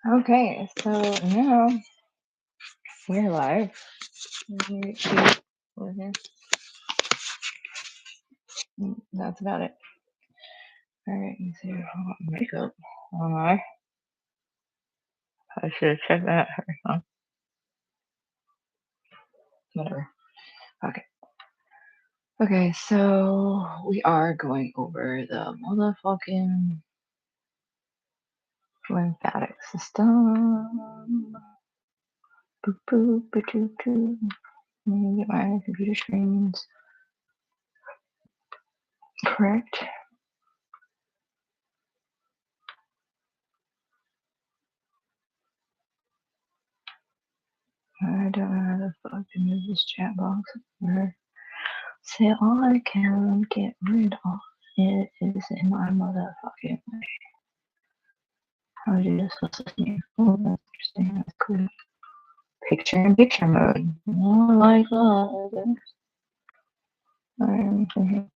Okay, so now we're live. That's about it. All right, you see makeup. I should have checked that. Huh? Whatever. Okay. Okay, so we are going over the motherfucking lymphatic system. Boop, boop, boop, boop, boop. Let me get my computer screens correct. I don't know how the fuck to move this chat box. See, all I can get rid of it is in my motherfucking way. How do this? What's this name? Oh, that's interesting. That's cool. Picture in picture mode. More like others. I'm thinking.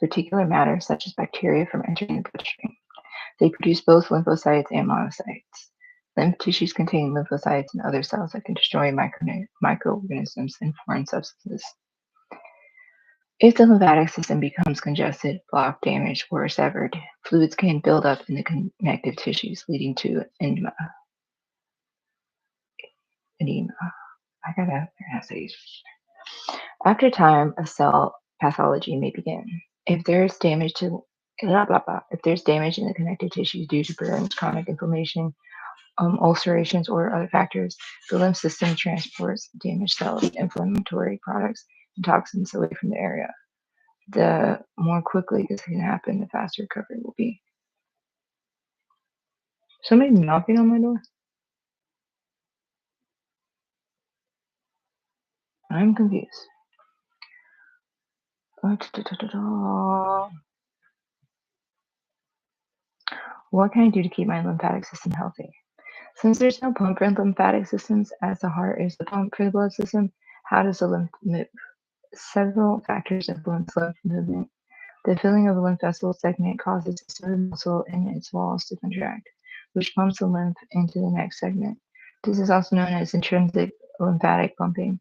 Particular matter, such as bacteria, from entering the bloodstream. They produce both lymphocytes and monocytes. Lymph tissues contain lymphocytes and other cells that can destroy microorganisms and foreign substances. If the lymphatic system becomes congested, blocked, damaged, or severed, fluids can build up in the connective tissues, leading to edema. I gotta essays. After time, a cell pathology may begin. If there is damage to If there's damage in the connective tissues due to burns, chronic inflammation, ulcerations, or other factors, the lymph system transports damaged cells, inflammatory products, and toxins away from the area. The more quickly this can happen, the faster recovery will be. Somebody knocking on my door? I'm confused. What can I do to keep my lymphatic system healthy? Since there's no pump for lymphatic systems, as the heart is the pump for the blood system, how does the lymph move? Several factors influence lymph movement. The filling of a lymph vessel segment causes a certain muscle in its walls to contract, which pumps the lymph into the next segment. This is also known as intrinsic lymphatic pumping.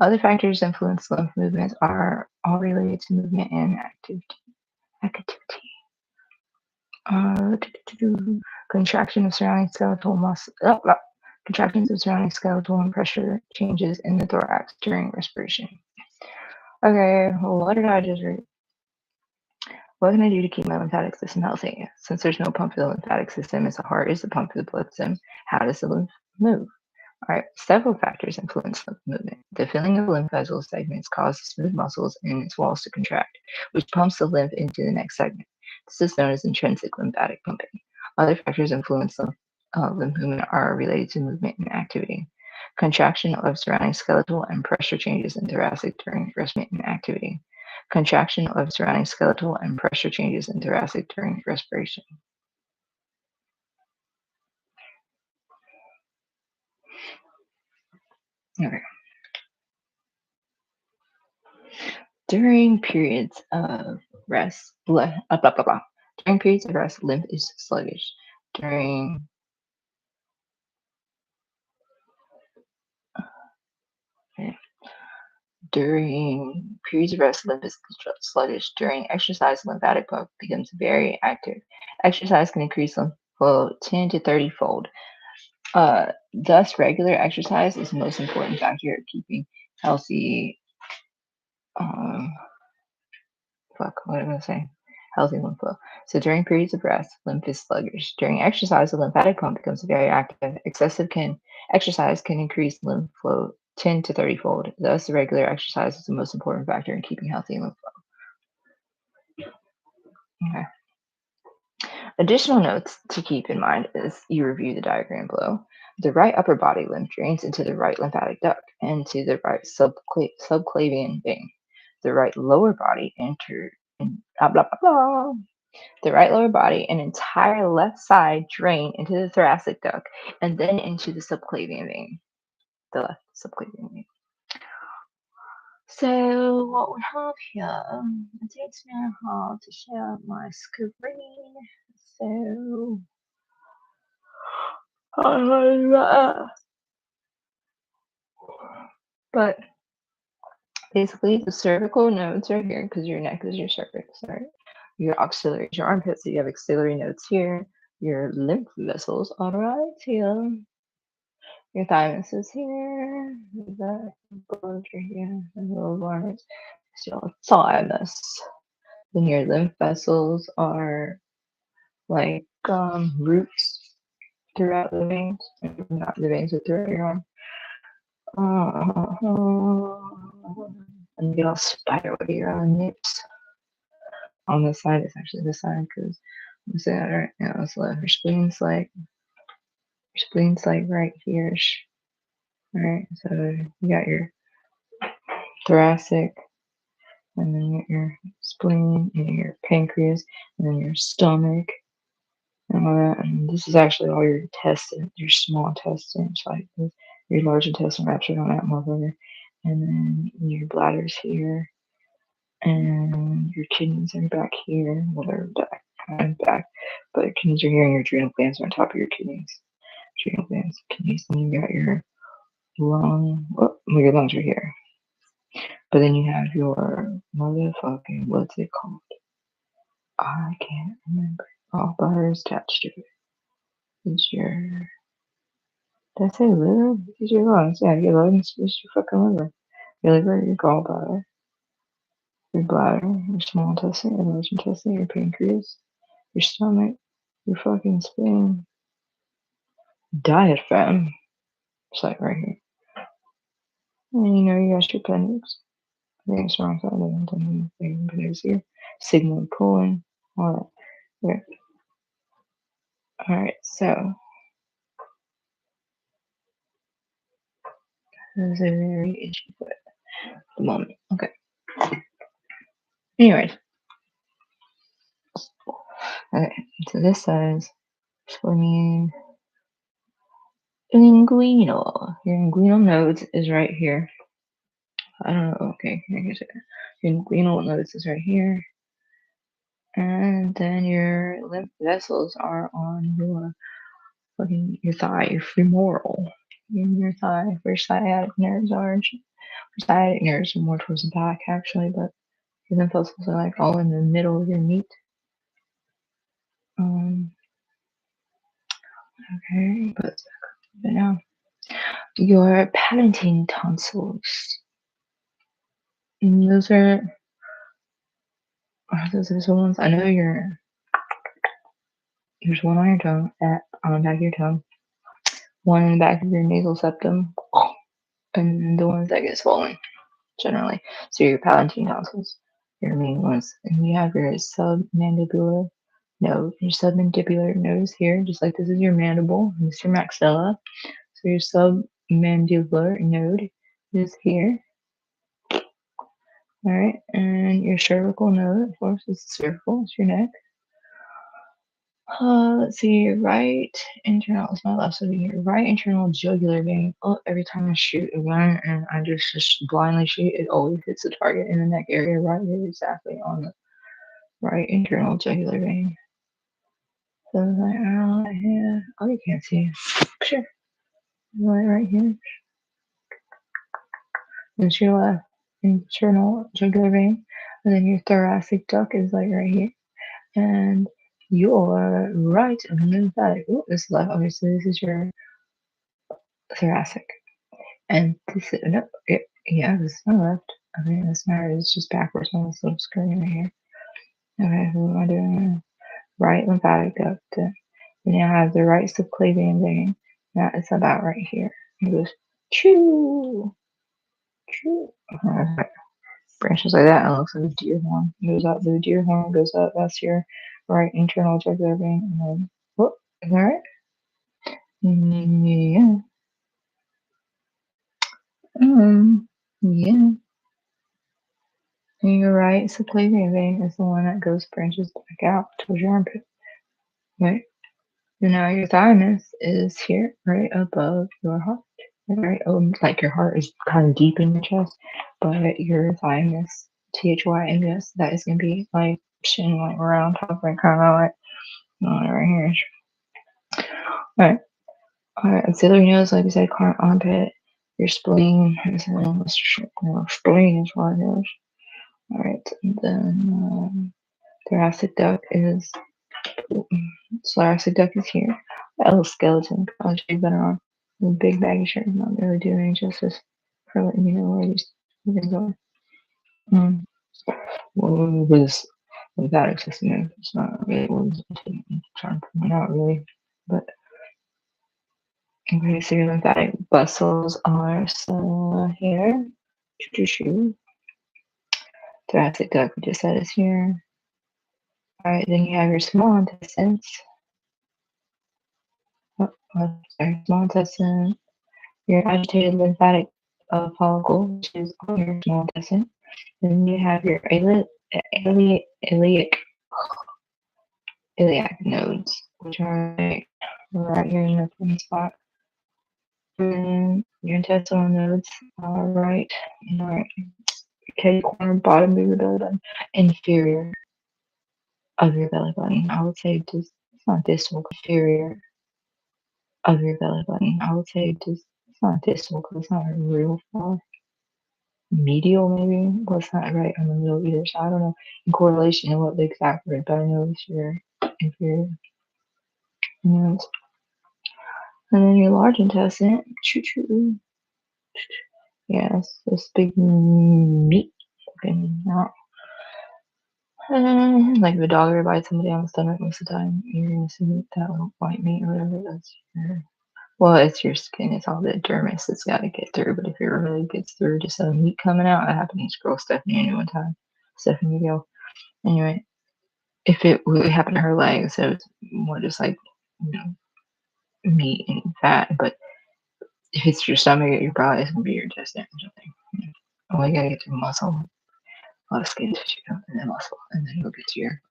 Other factors influence lymph movements are all related to movement and activity. Uh, contraction of surrounding skeletal muscle. Contractions of surrounding skeletal and pressure changes in the thorax during respiration. Okay, well, what did I just read? What can I do to keep my lymphatic system healthy? Since there's no pump for the lymphatic system, as the heart is the pump for the blood system, how does the lymph move? All right, several factors influence lymph movement. The filling of lymph vessel segments causes smooth muscles in its walls to contract, which pumps the lymph into the next segment. This is known as intrinsic lymphatic pumping. Other factors influence lymph movement are related to movement and activity. Contraction of surrounding skeletal and pressure changes in thoracic during rest and activity. Contraction of surrounding skeletal and pressure changes in thoracic during respiration. Okay. During periods of rest, During periods of rest, lymph is sluggish. During periods of rest, lymph is sluggish. During exercise, lymphatic pump becomes very active. Exercise can increase lymph flow 10 to 30 fold. Thus, regular exercise is the most important factor of keeping healthy. What am I saying? Healthy lymph flow. So during periods of rest, lymph is sluggish. During exercise, the lymphatic pump becomes very active. Exercise can increase lymph flow 10 to 30 fold. Thus, regular exercise is the most important factor in keeping healthy lymph flow. Okay. Additional notes to keep in mind as you review the diagram below. The right upper body lymph drains into the right lymphatic duct and to the right subclavian vein. The right lower body The right lower body and entire left side drain into the thoracic duct and then into the subclavian vein. The left subclavian vein. So what we have here, it takes me a while to share my screen. So, but basically the cervical nodes are here because your neck is your cervix, right? Your axillary is your armpit, so you have axillary nodes here. Your lymph vessels are right here. Your thymus is here. The bulge right here. The little bars. So your thymus. Then your lymph vessels are like roots throughout the veins, not the veins, but throughout your arm. And you get all spiderwebby around the nips. On this side, it's actually this side because I'm saying that right now. It's like your spleens like right here. Alright, so you got your thoracic, and then you got your spleen, and your pancreas, and then your stomach, and all that. And this is actually all your intestine, your small intestine, like your large intestine wraps around that motherfucker. And then your bladder's here, and your kidneys are back here. Well, they're back, kind of back, but your kidneys are here, and your adrenal glands are on top of your kidneys. Adrenal glands, kidneys, and you got your lung. Oh, your lungs are here. But then you have your motherfucking, what's it called? I can't remember. Oh, butter is attached to it. It's your, did I say liver? It's your lungs. Yeah, your lungs is your fucking liver. Your liver, your gallbladder, your bladder, your small intestine, your large intestine, your pancreas, your stomach, your fucking spleen, diaphragm. It's like right here. And you know, you got your appendix. I think it's wrong side of the appendix here. Signal pulling, all that. Okay. Alright, so this is a very itchy foot at the moment. Okay. Anyways, okay, so this says swimming inguinal. Your inguinal nodes is right here. I don't know. Okay, I guess your inguinal nodes is right here. And then your lymph vessels are on your thigh, your femoral. In your thigh, where sciatic nerves are. Sciatic nerves are more towards the back, actually, but your lymph vessels are like all in the middle of your meat. Okay, but now your palatine tonsils. And those are the ones. I know there's one on your tongue, on the back of your tongue, one in the back of your nasal septum, and the ones that get swollen generally. So your palatine tonsils, your main ones, and you have your submandibular node. Your submandibular node is here, just like this is your mandible, and this is your maxilla. So your submandibular node is here. All right, and your cervical node, of course, is cervical, it's your neck. Let's see, your right internal is my left, so your right internal jugular vein. Oh, every time I shoot a gun and I just blindly shoot, it always hits the target in the neck area, right here, exactly on the right internal jugular vein. So it's like, right here. Oh, you can't see. Sure. Right here. It's your left internal jugular vein, and then your thoracic duct is like right here. And your right lymphatic. Oh, this left. Obviously, this is your thoracic, and this is no. Yeah, this is my left. Okay, this matter is just backwards on this little screen right here. Okay, so what am I doing? Right lymphatic duct. We now have the right subclavian vein. That is about right here. It goes choo, choo. Branches like that, and it looks like a deer horn. It goes up, the deer horn goes up. That's your right internal jugular vein, and then whoop, is that right? Yeah. Yeah. And your right subclavian vein is the one that goes branches back out towards your armpit. Right? And now your thymus is here, right above your heart. Right? Like your heart is kind of deep in your chest, but your thymus, THYMUS, that is gonna be like shitting like around top, right, kind of like right here. All right. All right. Auxiliary nose, like we said, armpit. Your spleen. Spleen is what it is. All right. And then thoracic duct is thoracic duct is here. Skeleton. I'll show you better on the big baggy shirt. I'm not really doing any justice for letting you know where these things are. Mm. Well, this lymphatic system, it's not really what I'm trying to point out, really. But okay, so your lymphatic vessels are here. Thoracic duct, we just said is here. All right, then you have your small intestines. Oh, sorry, small intestine. Your agitated lymphatic follicle, which is on your small intestine. Then you have your iliac nodes, which are like right here in the front spot. And your intestinal nodes are right in the okay corner bottom of your belly button, inferior of your belly button. I would say just it's not distal, inferior of your belly button. I would say just it's not distal because it's not real far. Medial maybe, but it's not right on the middle either. So I don't know in correlation to what the exact word, but I know it's your inferior nodes. And then your large intestine, choo. Yes, this big meat looking out. Like if a dog ever bites somebody on the stomach most of the time, you're gonna see that little white meat or whatever. That's your well, it's your skin. It's all the dermis that's got to get through. But if it really gets through, just some meat coming out. That happened to this girl Stephanie any one time. Stephanie Gill. Anyway, if it really happened to her legs, so it's more just like you know meat and fat. But if it's your stomach, you're probably it's gonna be your intestine or something. Oh, you gotta get to muscle, a lot of skin tissue, and then muscle, and then you'll get to your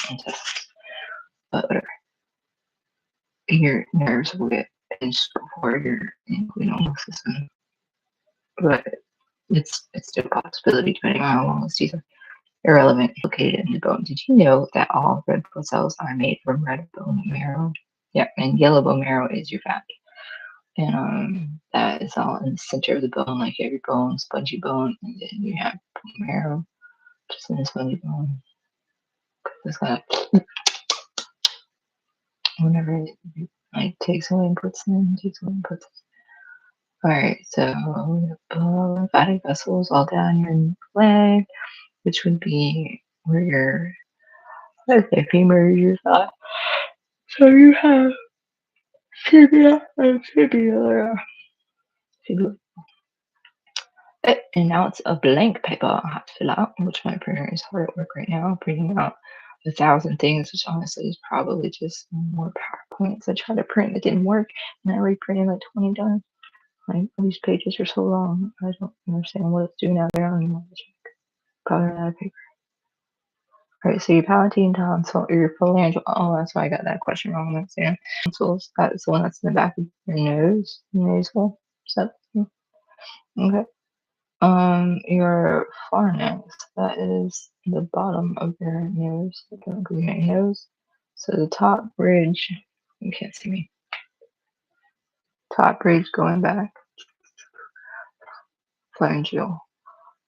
intestines. But whatever, your nerves will get pinched before your inguinal system. But it's still a possibility depending on how long the teeth are. Irrelevant, located in the bone. Did you know that all red blood cells are made from red bone marrow? Yeah, and yellow bone marrow is your fat. And that is all in the center of the bone, like every bone, spongy bone, and then you have marrow just in the spongy bone. It's kind of whenever it like takes away and puts in, takes away and puts in. Alright, so lymphatic vessels all down your leg, which would be where your let's say femur is your thigh. So you have tibia and fibula. And now it's a blank paper I have to fill out, which my printer is hard at work right now, printing out 1,000 things, which honestly is probably just more PowerPoints I tried to print that didn't work, and I reprinted like 20 times. Like these pages are so long, I don't understand what it's doing out there. I don't even know. Probably not a paper. Alright, so your palatine tonsil or your phalangeal. Oh, that's why I got that question wrong. That's yeah. Tonsils. That's the one that's in the back of your nose. Nasal. So, okay. Your pharynx, that is the bottom of your nose, your nose. So the top bridge, you can't see me. Top bridge going back, pharyngeal.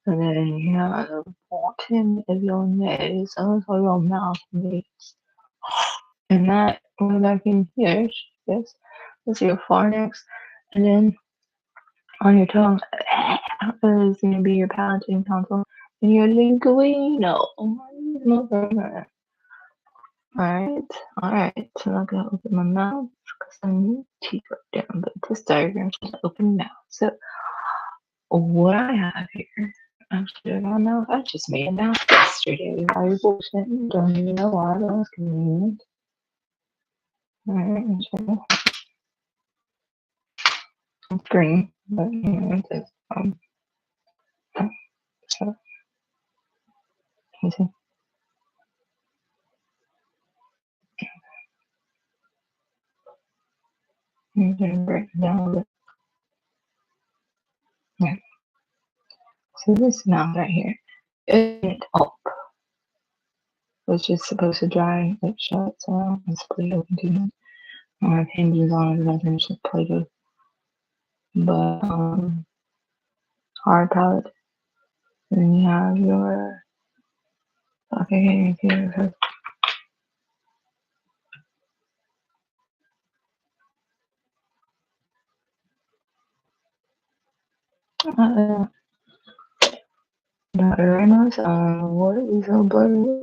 And then you have the bottom of your nose, and also your mouth meets. And that going back in here, yes, that's your pharynx. And then on your tongue is going to be your palatine tonsil and your linguino. Alright. So I'm gonna open my mouth because I need teeth right down, but this diagram is an open mouth. So what I have here, actually, I don't know. I just made a mouth yesterday. I bullshit. Don't even know why. That was convenient. Alright, so it's green, but anyway, it's so you see. I'm gonna break it down a little bit. Okay. So this mouth right here, it up, which is supposed to dry it shut, so it's split open too much. I don't have hinges on it, nothing, it's just Play-Doh. But hard palate. And then you have your okay, here. Not very much. What is a blurry?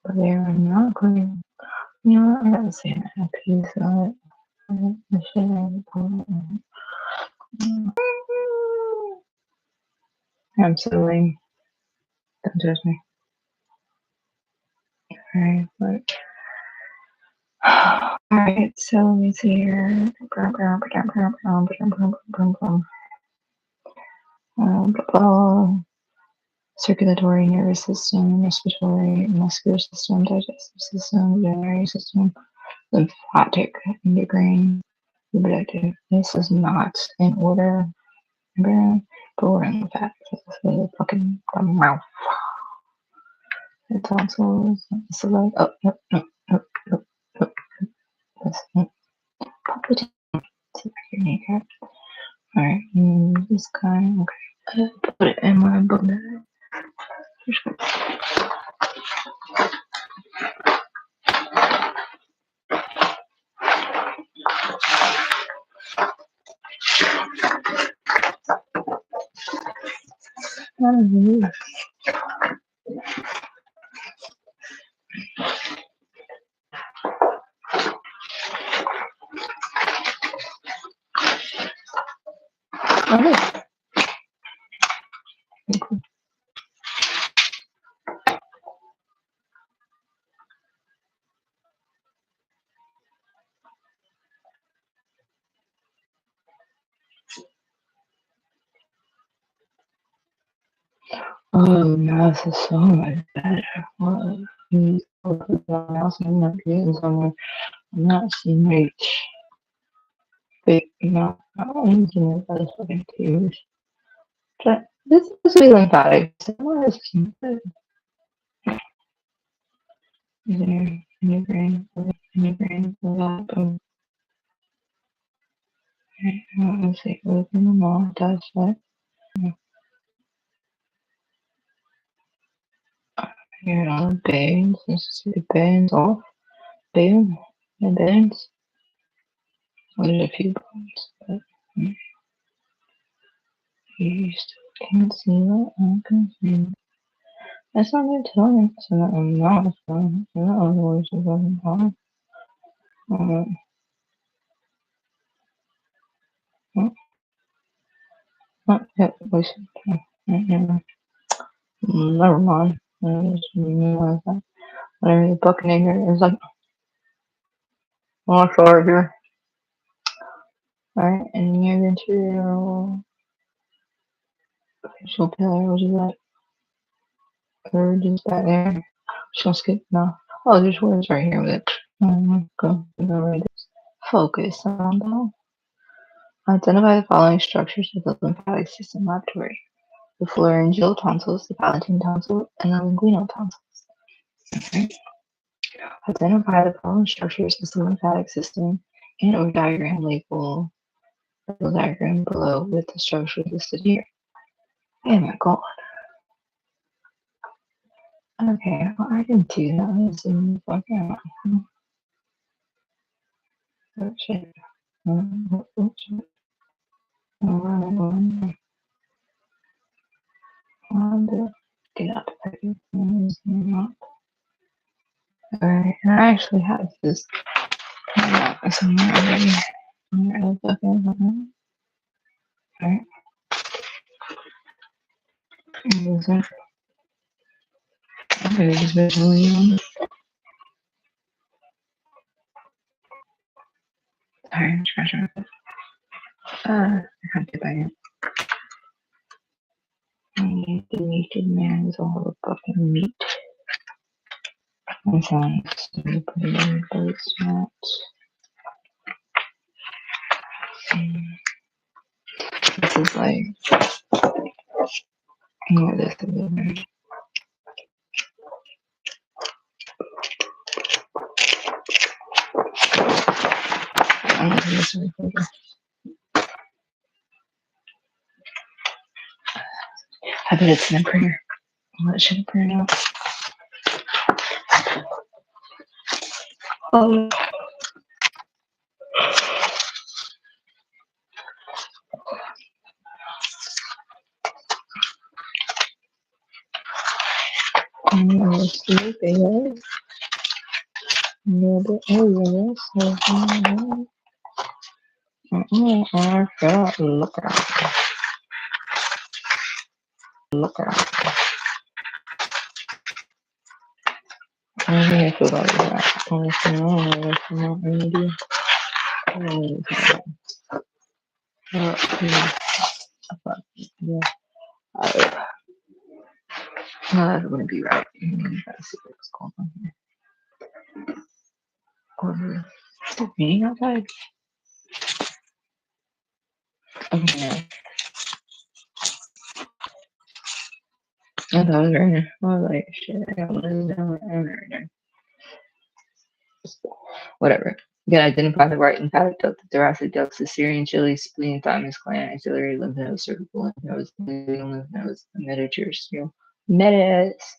But they are not clean. You know what? I gotta say a piece of it. I'm so lame. Don't judge me. Alright, but alright, so let me see here. Circulatory, nervous system, respiratory, muscular system, digestive system, urinary system, lymphatic, endocrine, reproductive. This is not in order, but we're in lymphatic. This is fucking mouth. The tonsils, so like, pop it to your kneecap. Alright, this guy, okay. Put it in my book bag. Oh, no, this is so much better. What? You put someone else in that getting somewhere. I'm not seeing reach. Big, no, I don't need those fucking tears. But this is really lymphatic. So what is there in your brain? In your brain? Boom. Let's see. Open them all. Touch that. Here are the bands. Let's see the bands off. Boom. The bands. Well, there's a few bones, but you still can't see that. I can see. That's not good telling. So that I'm not fun. So that was a fucking fun. Yeah, listen. Never mind. I just realized that. Whatever the Buccaneer is like, oh, sorry here. Alright, and you're going to facial pillar, which is that? Or just that there? Just skip now. Oh, there's words right here with it. Go read this. Focus on them. Identify the following structures of the lymphatic system laboratory: the pharyngeal tonsils, the palatine tonsil, and the linguinal tonsils. Okay. Identify the following structures of the lymphatic system and or diagram label the diagram below with the structures listed here. Oh my god. Okay, well, I can do that. Let's see what the fuck out. Oh shit. Oh shit. Get out the package. Alright, and I actually have this somewhere already. Alright. Okay, just visually on. Alright, treasure. I can't get back in. The naked man is all the fucking meat. I'm trying to put it in place, not. This is like, this is I'm gonna do this really quick. I bet it's in a printer. Well, it should print out. Oh. Look around. I feel about that. Honestly, I don't know what I'm not gonna do. Yeah. No, that wouldn't be right. Let's see what's going on here. Is it raining outside? Okay. I thought it was raining. I was like, shit, I got one down. Whatever. You can identify the right lymphatic duct, the thoracic ducts, the Syrian chili, spleen, thymus gland, axillary lymph nodes, cervical lymph nodes, lymph nodes, metatarsal. Metatus.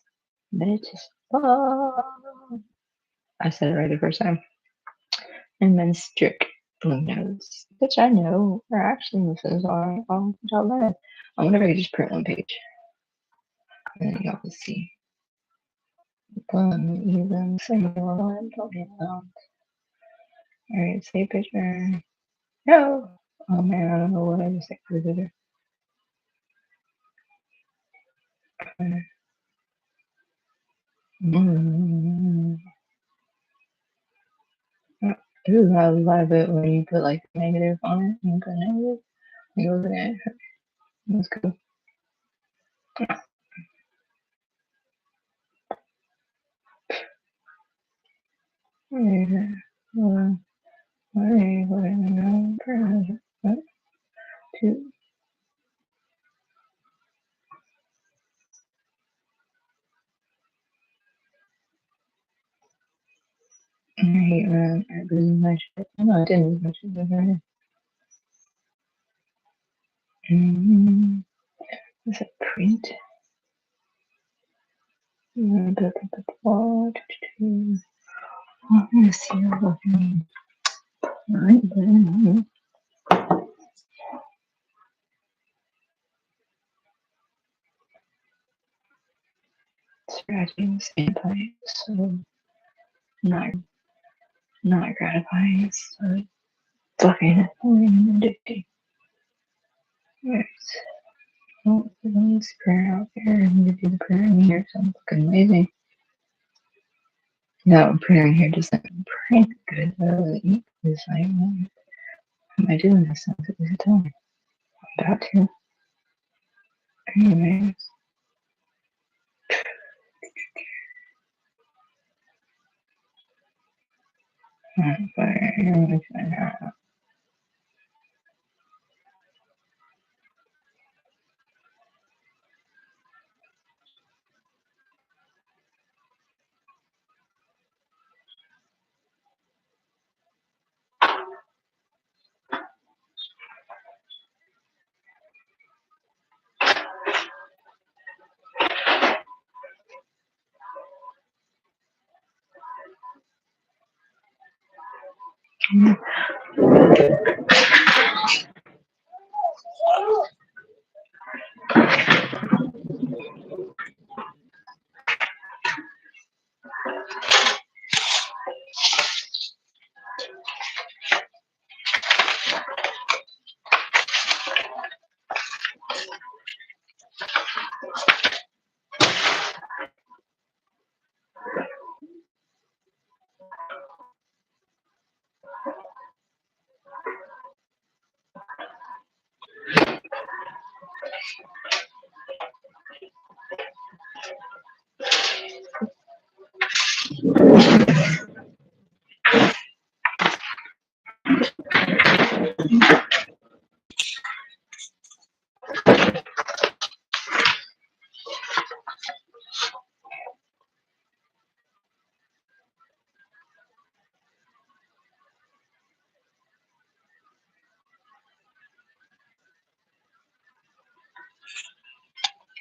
I said it right the first time. And then strict lymph nodes, which I know are actually lymph nodes are all that. I wonder if I could just print one page. And then y'all can see. Even single Alright, save picture. No! Oh man, I don't know what I just exited. Ooh, I love it when you put like negative on it. You put negative. You go there. That's cool. Two. I hate when I lose my shit. Oh, no, I didn't lose my shit. Is it print? I'm gonna see what right then. Scratching anti, so not gratifying, so fucking addicting. Yes. Well, let's prayer out there and we do the prayer in here. Sounds fucking amazing. No, prayer in here doesn't pray good. Eat this. Am I doing this? Sounds like a time. I'm about to. Anyways.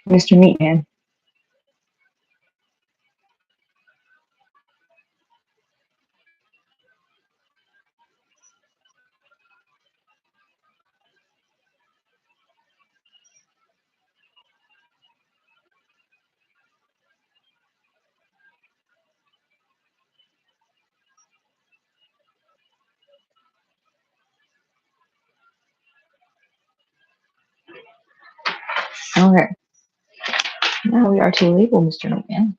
Mr. Meatman. Okay, now we are to label Mr. Meatman.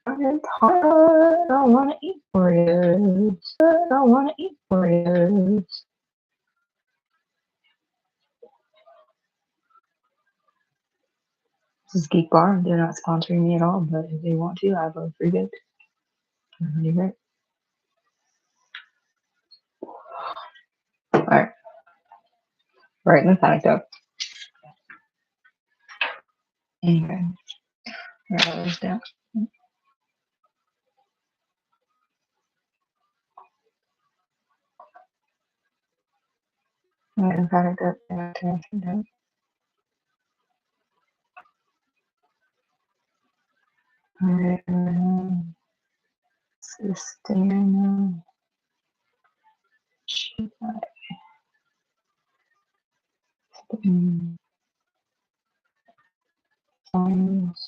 I'm tired. I want to eat Oreos. I want to eat Oreos. This is Geek Bar. They're not sponsoring me at all, but if they want to, I have a free gift. Great. All right, right, lymphatic duct. Anyway, write this down. Right, lymphatic duct. Alright, system. Signs.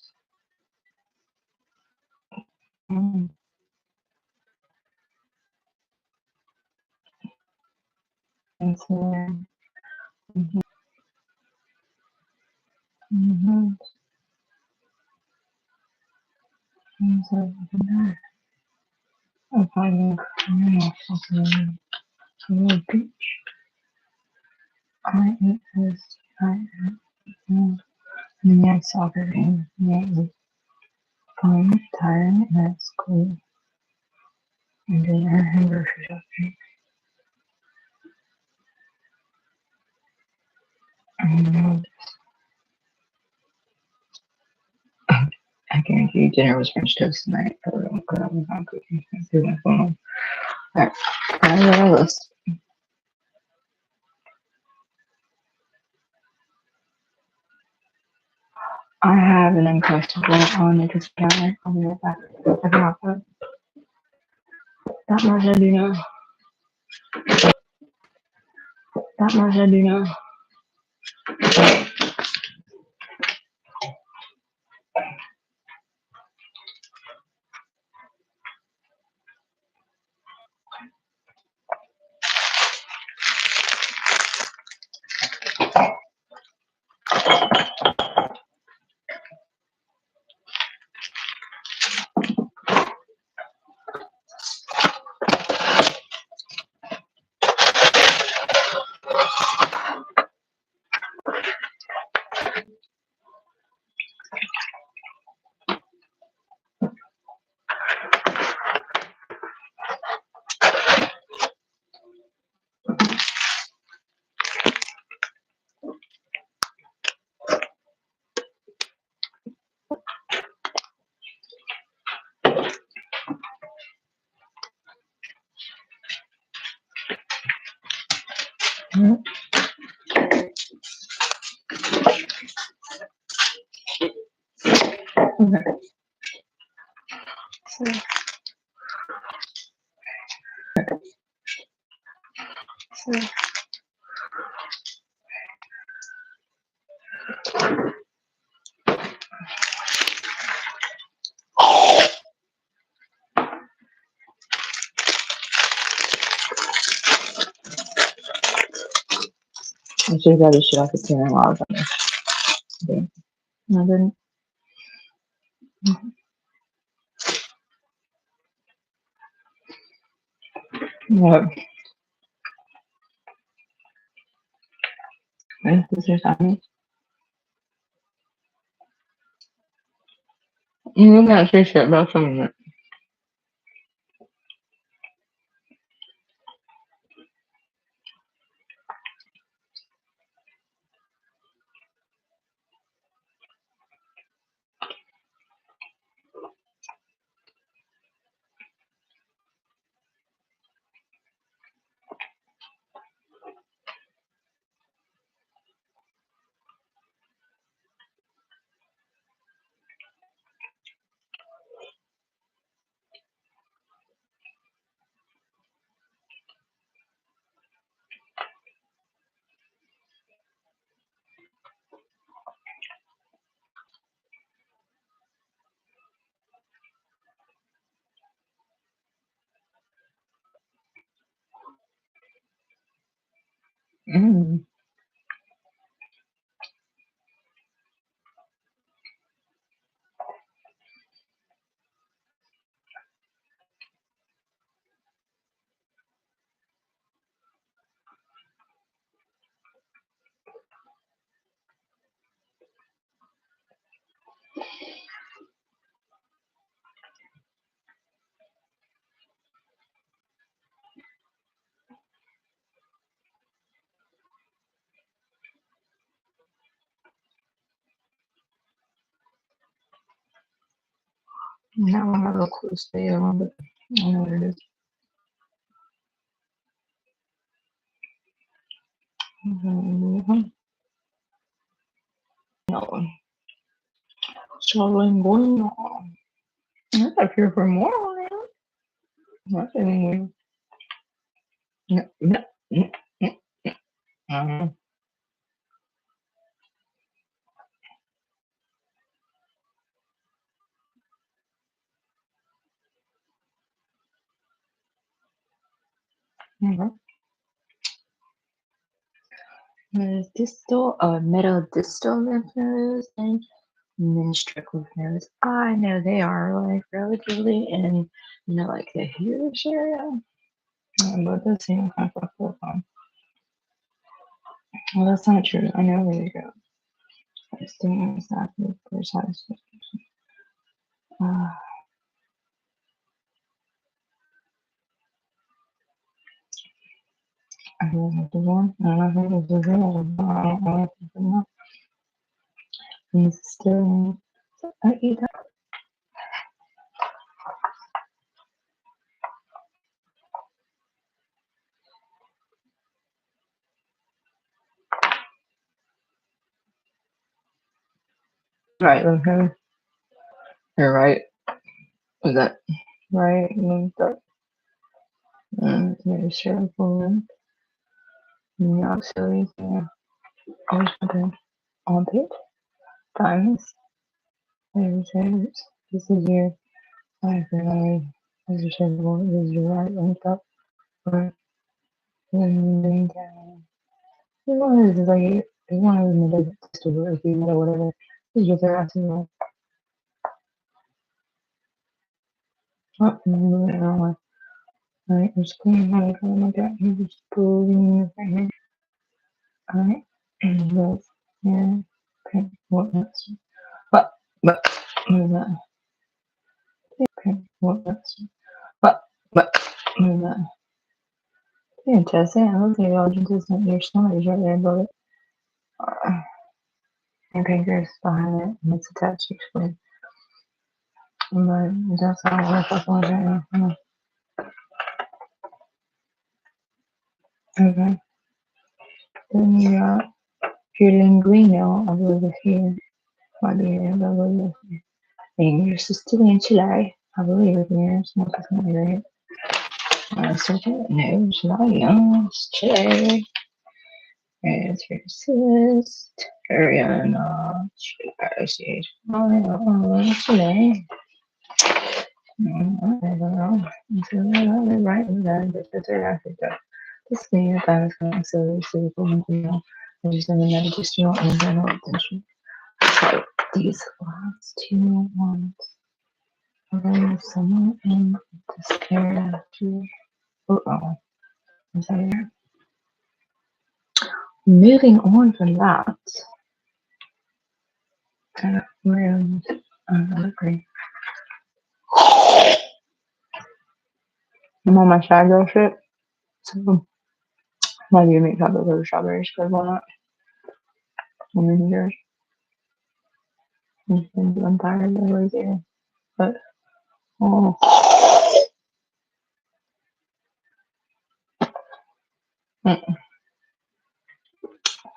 Insulin. The next soccer game, fun, tired, and school, and dinner and grocery shopping. And I guarantee you dinner was French toast tonight. I don't because I was not cooking. I threw my phone. Alright, I got a list. I have an Uncrustable on the kitchen counter. I'll be right back. I forgot that. That much I do know. That much I do know. Okay. So, I should have got this shit off the camera while I was on this. Okay. I didn't. Yeah. This is time. You can't say shit about some of it. Mm. That one got a little close to the other one, but I don't know what it is. Mhm. No one. Struggling going on. I'm not here for more on it. That's anyway. No, no, no, no. Mhm. There's distal, middle distal lymph nodes and menstrual lymph nodes. I know they are like relatively in, like the huge area. But the same kind of full on. Well, that's not true. I know where they go. I just didn't exactly precise. Uh, I don't know the one. I don't know if it's a real. I don't know if it's not. He's still. I eat that. Right, okay. You're right. Was that right? That. Very circle. Not silly. Yeah. Always put armpit. Times. There's hairs. This is your life. This is your This is your right length up. Right. Then down. One is like one of them is like to work or whatever. Just get their ass in there. Oh, moving on. Alright, I'm just cleaning how to come like that. You're just pulling this right here. Alright. And this. Yeah. Okay. What next? What? What is that? Okay. What next? What? What is that? Fantastic. I look like all consistent. Your stomach is right there above it. Uh, your pancreas is behind it and it's attached to your spleen. But that's not what I fucking was right now. Okay. Then you got your linguino, I believe is here. Might be here, but I believe it's here. And your Sicilian Chile, I believe is here. It's not definitely right. Search it. No, it's not young. It's Chile. And it's your cyst. Ariana. Chile. Chile. I don't know. So, right with that, but that's right after that. This thing I was going to say, so I just in the medicinal and general attention. So these last two ones are somewhat in this area too. Oh, I'm sorry. Moving on from that, kind of around another green. I'm on my shy girl shit, so might be make chocolate covered strawberries because why not? I'm in here. I'm tired of lazy, but oh,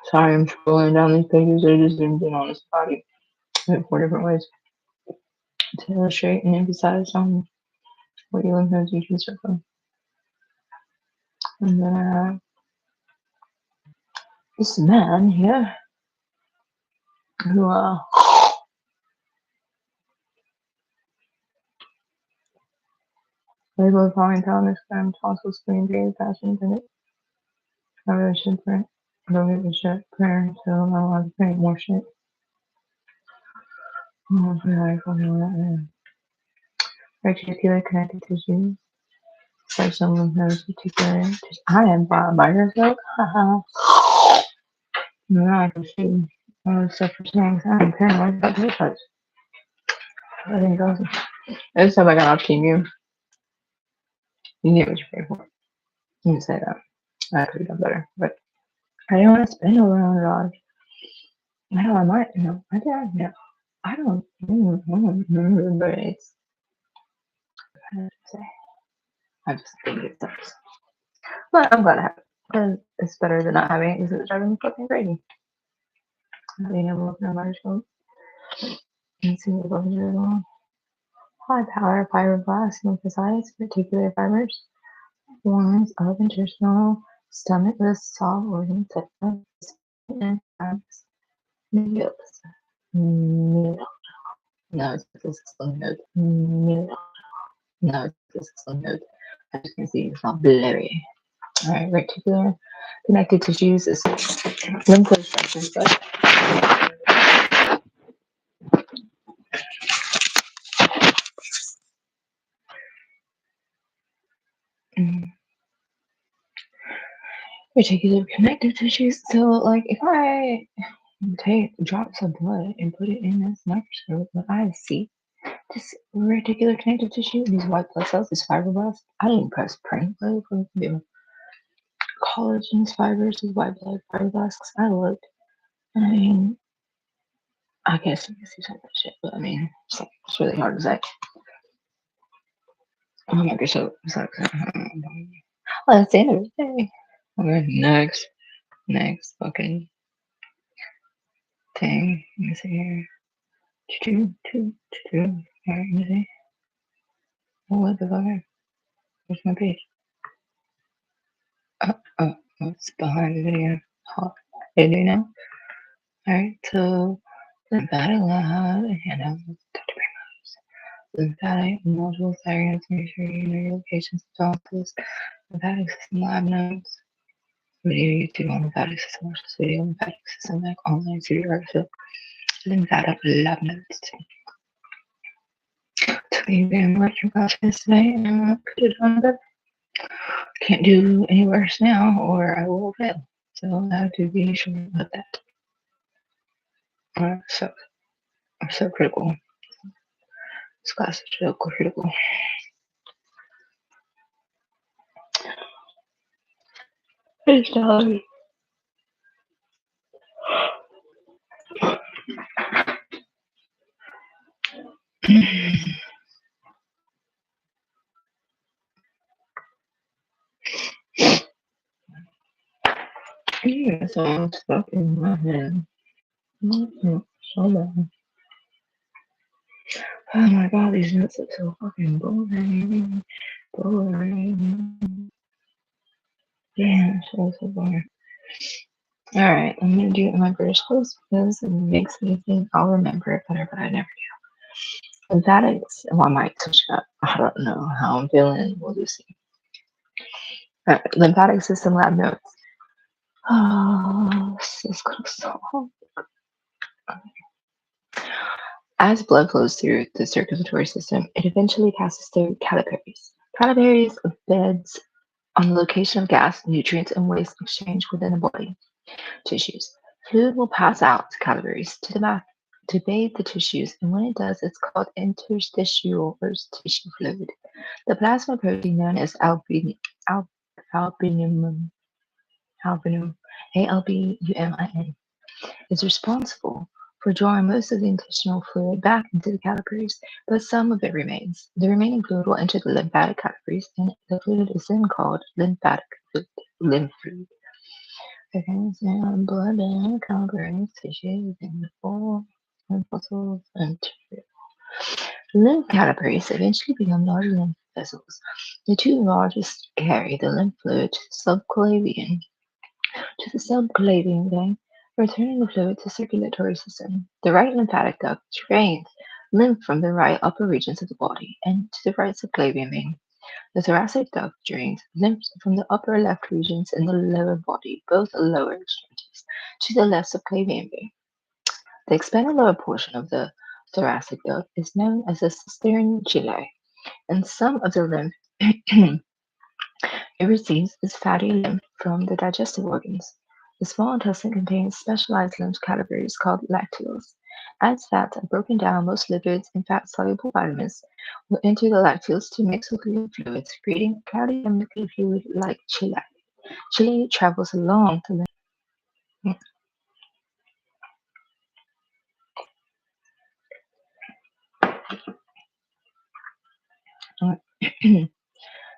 sorry, I'm scrolling down these pages. I just zoomed in on his body in 4 different ways to illustrate and emphasize on what your lymph nodes usually circle. And then I have this man here who labeled polythalamus gram tonsil spleen period passion intended. I really should print. Don't give a shit. Prayer, so I want to pray more shit. Oh, like, reticular connective tissue. So someone knows reticular. I am by yourself. Haha. No, I can see all the stuff for snacks. I'm paranoid about this touch. I think it's awesome. Every time I got off team you get what you pay for. You can say that. I could have done better, but I didn't want to spend over $100. I know I might, I did, I don't remember, but it's, I don't say, I just think it sucks. But I'm glad I have it, because it's better than not having it, because it's driving me fucking crazy. Not being able to open a microscope and see what goes really wrong. High power fibroblasts, lymphocytes, reticular fibers, forms of intestinal stomach with soft organ and meals. Meal. No, it's this is slow note. Meal. No, it's this is slow note. As you can see, it's not blurry. All right, reticular connective tissues is lymphoid structures, but mm, reticular connective tissues. So, like, if I take drops of blood and put it in this microscope, what I see this reticular connective tissue, these white blood cells, these fibroblasts. I didn't press print really for the collagen fibers, these white blood fibroblasts. I looked, and I mean, I guess you can see some of that shit, but I mean, it's really hard to say. Oh my gosh, so well, that's the end of the day. Okay, next fucking thing. Let me see here. Alright, let me see. What the fuck? Where's my page? Oh, it's behind the video. Hot. They do now? Alright, so lymphatic lab and lymphatic multiple thyroids. Make sure you know your locations of office. Lymphatic system lab notes. Video YouTube on lymphatic system. Watch this video. Lymphatic system like online studio artificial lymphatic lab notes. Took the exam electric class yesterday and could have done better. Can't do any worse now or I will fail. So I have to be sure about that. So I'm so critical. This class is so critical. It's telling yeah, so I'm stuck in my head. So bad. Oh my god, these notes are so fucking boring. Boring. Damn, so boring. Alright, I'm gonna do it in my British clothes because it makes me think I'll remember it better, but I never do. Lymphatics, well, I might touch it up. I don't know how I'm feeling. We'll just see. Alright, lymphatic system lab notes. Oh, this is gonna so hard. As blood flows through the circulatory system, it eventually passes through capillaries. Capillaries are beds on the location of gas, nutrients, and waste exchange within the body tissues. Fluid will pass out to capillaries to the mouth to bathe the tissues, and when it does, it's called interstitial or tissue fluid. The plasma protein known as albumin, albinum, ALBUMIN, is responsible for drawing most of the intestinal fluid back into the capillaries, but some of it remains. The remaining fluid will enter the lymphatic capillaries, and the fluid is then called lymphatic fluid, lymph fluid. Okay, so blood and capillaries, tissues, and the full lymph vessels and tissue. Lymph capillaries eventually become large lymph vessels. The two largest carry the lymph fluid to the subclavian vein, returning the fluid to the circulatory system. The right lymphatic duct drains lymph from the right upper regions of the body and to the right subclavian vein. The thoracic duct drains lymph from the upper left regions in the lower body, both lower extremities, to the left subclavian vein. The expanded lower portion of the thoracic duct is known as the cisternae, and some of the lymph it receives its fatty lymph from the digestive organs. The small intestine contains specialized lymph categories called lacteals. As fats are broken down, most lipids and fat-soluble vitamins will enter the lacteals to mix with lymph fluids, creating a cloudy and milky fluid like chyle. Chyle travels along the lymph.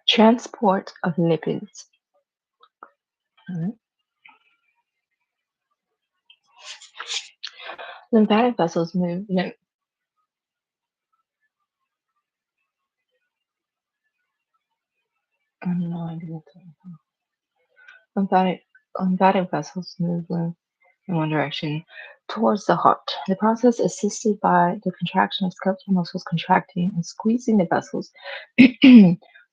Transport of lipids. Alright. Lymphatic vessels move lymph. I have no idea. Lymphatic, lymphatic vessels move lymph in one direction towards the heart. The process is assisted by the contraction of skeletal muscles contracting and squeezing the vessels,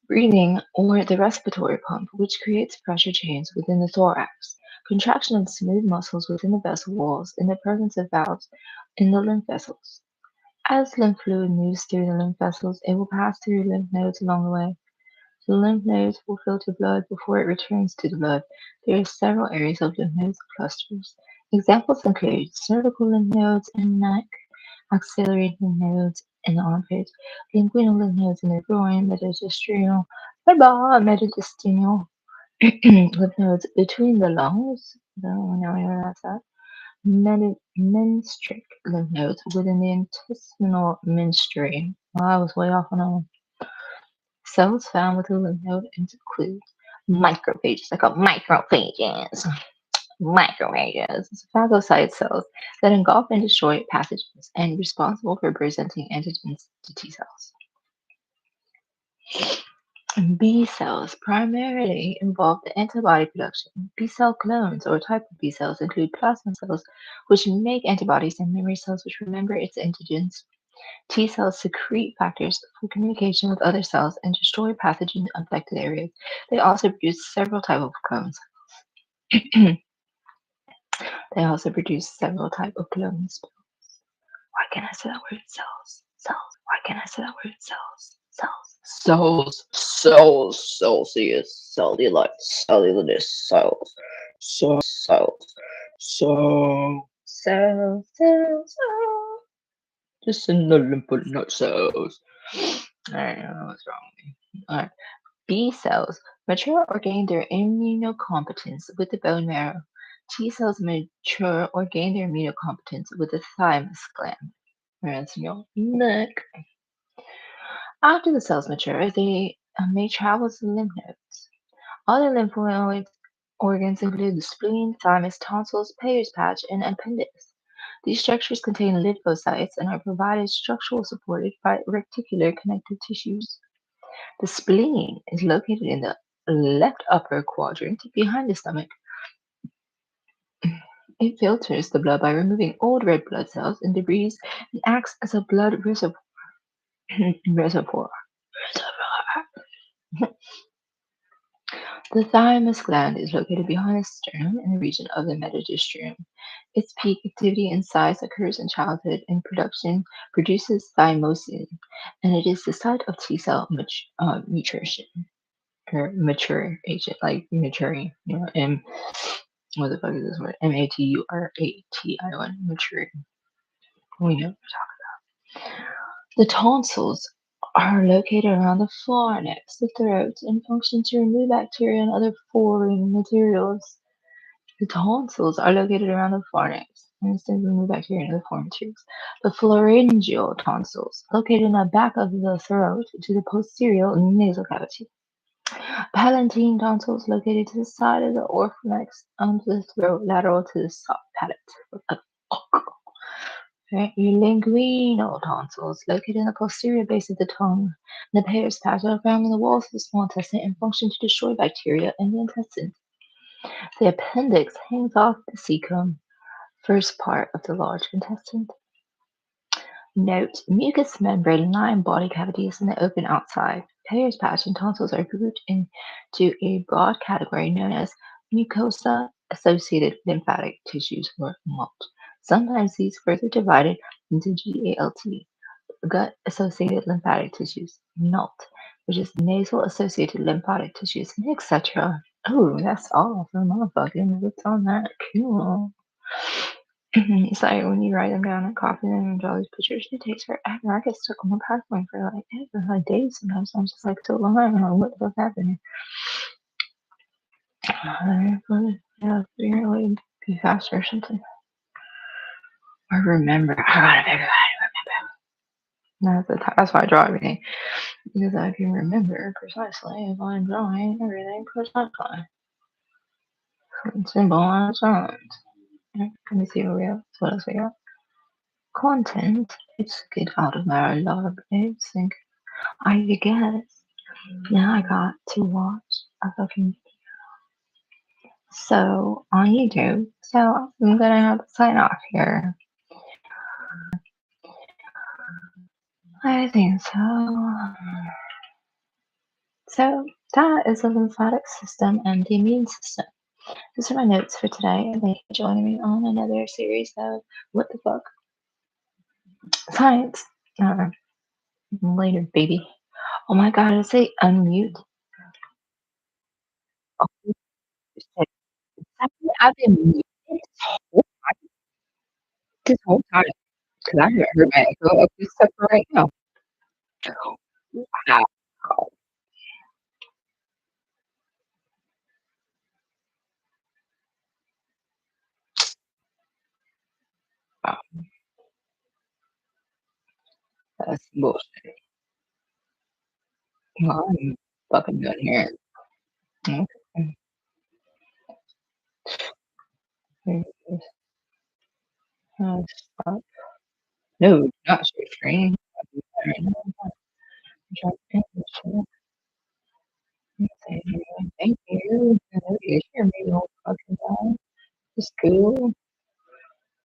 breathing, or the respiratory pump, which creates pressure changes within the thorax. Contraction of smooth muscles within the vessel walls in the presence of valves in the lymph vessels. As lymph fluid moves through the lymph vessels, it will pass through lymph nodes along the way. The lymph nodes will filter blood before it returns to the blood. There are several areas of lymph nodes clusters. Examples include cervical lymph nodes in the neck, axillary lymph nodes in the armpit, linguinal lymph nodes in the groin, metadistial lymph nodes between the lungs. Now I realize that. Menstrual lymph nodes within the intestinal menstruum. Well, I was way off on that one. Cells found with a lymph node include microphages. I call microphages. Microphages. Phagocyte cells that engulf and destroy pathogens and responsible for presenting antigens to T cells. B cells primarily involve the antibody production. B cell clones or type of B cells include plasma cells, which make antibodies, and memory cells, which remember its antigens. T cells secrete factors for communication with other cells and destroy pathogen affected areas. They also produce several types of clones. They also produce several types of clones. Why can't I say that word? Cells. Cells. Why can't I say that word? Cells. Cells. Celsius, cellular cells, cells. Just in the lymph node cells. I don't know what's wrong with me. Alright. B cells mature or gain their immunocompetence with the bone marrow. T cells mature or gain their immunocompetence with the thymus gland. Whereas your neck. After the cells mature, they may travel to the lymph nodes. Other lymphoid organs include the spleen, thymus, tonsils, Peyer's patch, and appendix. These structures contain lymphocytes and are provided structural support by reticular connective tissues. The spleen is located in the left upper quadrant behind the stomach. It filters the blood by removing old red blood cells and debris and acts as a blood reservoir. reservoir. The thymus gland is located behind the sternum in the region of the metadistrium. Its peak activity and size occurs in childhood and produces thymosin, and it is the site of T cell maturation or mature agent, like maturing, what the fuck is this word? Maturation, maturing. We know. The tonsils are located around the pharynx, the throat, and function to remove bacteria and other foreign materials. The tonsils are located around the pharynx and to remove bacteria and other foreign materials. The pharyngeal tonsils, located in the back of the throat to the posterior nasal cavity. Palatine tonsils, located to the side of the orphanex under the throat, lateral to the soft palate. Right? Your linguinal tonsils, located in the posterior base of the tongue. The Peyer's patch are found in the walls of the small intestine and function to destroy bacteria in the intestine. The appendix hangs off the cecum, first part of the large intestine. Note: mucous membrane line body cavities in the open outside. Payer's patch and tonsils are grouped into a broad category known as mucosa associated lymphatic tissues or MALT. Sometimes these further divided into GALT, gut associated lymphatic tissues, NALT, which is nasal associated lymphatic tissues, etc. Oh, that's all for motherfucking. What's on that? Cool. It's like when you write them down and copy them and draw these pictures, it takes forever. I get stuck on the PowerPoint for like days sometimes. I'm just like so long. I don't know what the fuck happened. Yeah, figure out be faster or something. Or remember. I gotta figure out. That's why I draw everything. Because I can remember precisely if I'm drawing everything precisely. Simple and sound. Let me see what else we got. Content. Let's get out of my log. Think. I guess. Now I got to watch a fucking so on YouTube. So I'm gonna have to sign off here. I think so. So that is the lymphatic system and the immune system. Those are my notes for today. And thank you for joining me on another series of What the Fuck Science. Later, baby. Oh my god, I say unmute. Oh, shit. I've been muted this whole time because I haven't heard my echo up except for right now. Wow. That's bullshit. Well, I'm fucking done here. Okay. Here it is. Stop. No, not share screen. Right now. Drop in the chat. Say, thank you. I know you hear me all fucking time. It's cool.